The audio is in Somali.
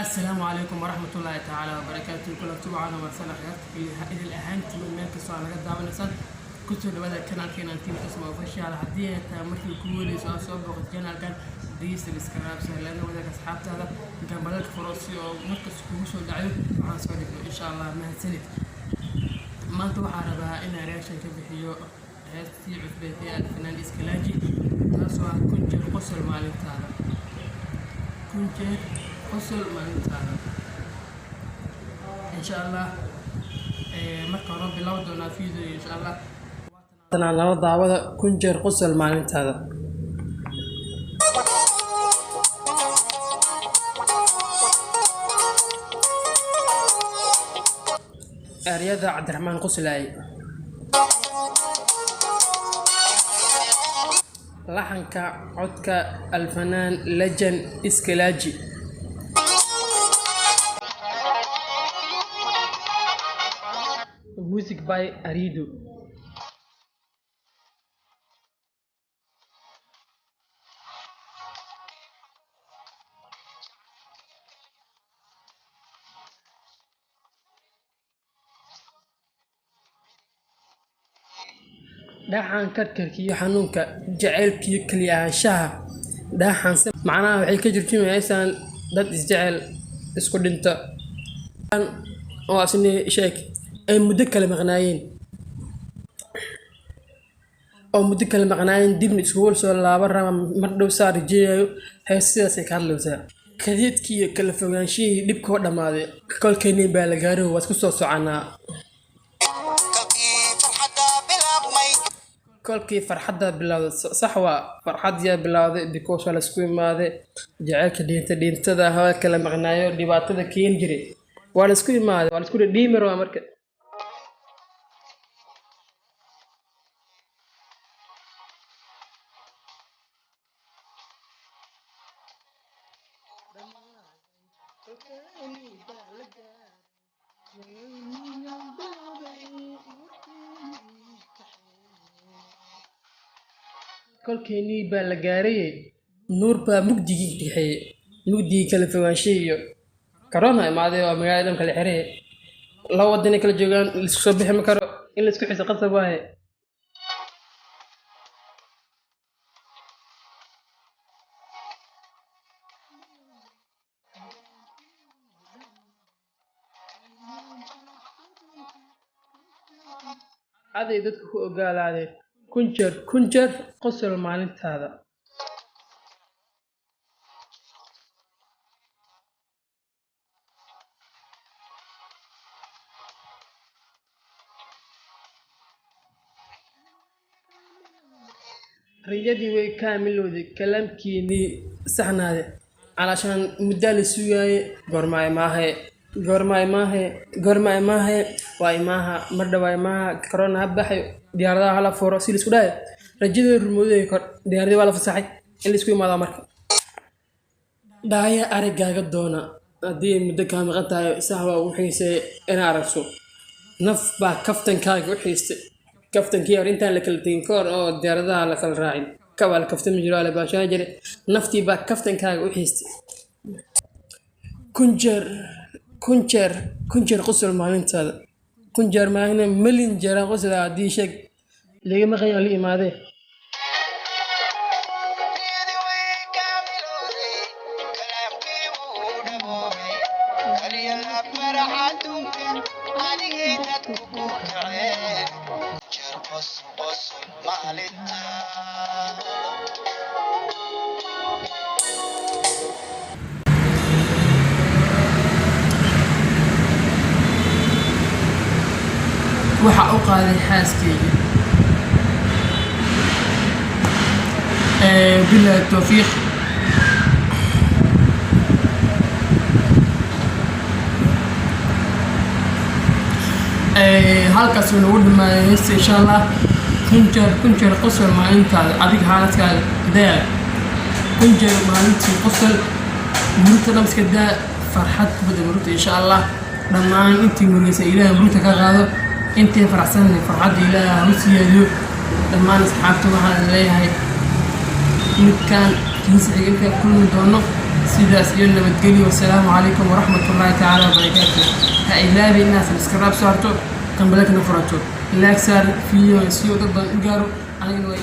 السلام عليكم ورحمة الله تعالى وبركاته. كل طبعا ومرسلة خيرت في إلى الأهانة من مالك السؤال قد دعونا نسأل كنت بدأ كان كنا تيم تسمع وفشي على حدية مثل كولي سؤال سؤال وقت كان ديس الإسكراب سهلان وذاك أصحاب هذا كان بدل فرنسي ومركز كوش ودعوه مع سؤالك إن شاء الله ما هتسند ما توقع ربها إن رياشة كبحيو في عثبتي الفنان إسكلاجي تسوى كنت قصر مالك هذا كنت قصر مالك هذا إن شاء الله marka hore bilow doonaa fiidiyo insha Allah waana laba daawada kun jeer qosol maalintaada Ariyada Cabdiraxmaan Qoslay laxanka codka alfanaan Legend Iskalaji Music by Arido. Dhaxan karkarkiyo xanuunka jaceylkiyo kaliyaanshaha dhaxan macnaha waxay ka jirtimaysan dad isjecel isku dhinta oo asni sheek ay muddo kala maqnaayeen dibna isku soo laaban raba mar dhow saar jeeyo heesidaas ay ka hadlaysaa kadeedkii kala fogaanshihii dhibkoo dhamaaday kolkeenii baa la gaaray waa isku soo soconaa kolkii farxadda bilowday sax waa farxadii bilowday because la isku imaaday jaceylka dhintada hawa kala maqnaayo dhibaatada keen jiray waa la isku imaaday waa la isku dhiimir waa marka kolkeenii baa la gaaray nuur baa mugdigii dhixay mugdigii kala fogaanshiyo corona imaaday oo magaalada kala xiray la wadani kala joogan isku soo bixi ma karo in la isku xiso qasab waaye aday dadku ku ogaalaadeen kun jeer qosol maalintaada riyadii way kaamilowday kalaamkiinii saxnaade علشان مدال سوية غرماي ماهي واي ماها مرد واي ماها كورونا هبحي ديارها على فورسيل سوداء رجل المودي ديارها ولا فصحي اللي سوي ما دامر دايا أرجع قدونا دي مدة كام غطاء سهوا وحيس أنا أعرفه نف با كفتن كاي وحيس كفتن كيار أنت لك التينكور أو ديارها على كل راعي كوال كفتن مجرى على باشاجر نفتي با كفتن كاي وحيس كنجر قصر مالنت هذا كنجر معنا ملين جرا قصر عادي شك ليه ما غير لي ما ده waxa uu qaaday xaaskeyga bila tawfiiq halkaas uu ugu dhamaayay insha Allah kunjeer qosol maalintaada adiga xaaladkaaga daal kunjeer maalintii qosol murta dhamska daa farxad bada murta insha Allah dhammaan intii muraysa Ilaahay murta ka qaado انت فرحسن فرحت الى روسيا لما اصحابته waxaa leeyahay mid kan kiisa xigeenka kulmi doono sidaas iyo nabadgelyo. Wassalaamu calaykum waraxmatullaahi tacaala wabarakaatuh. ha ilaabi inaad subscribe saarto, kambalakana furato, like saar, video si dad badan u gaaro, anigana waa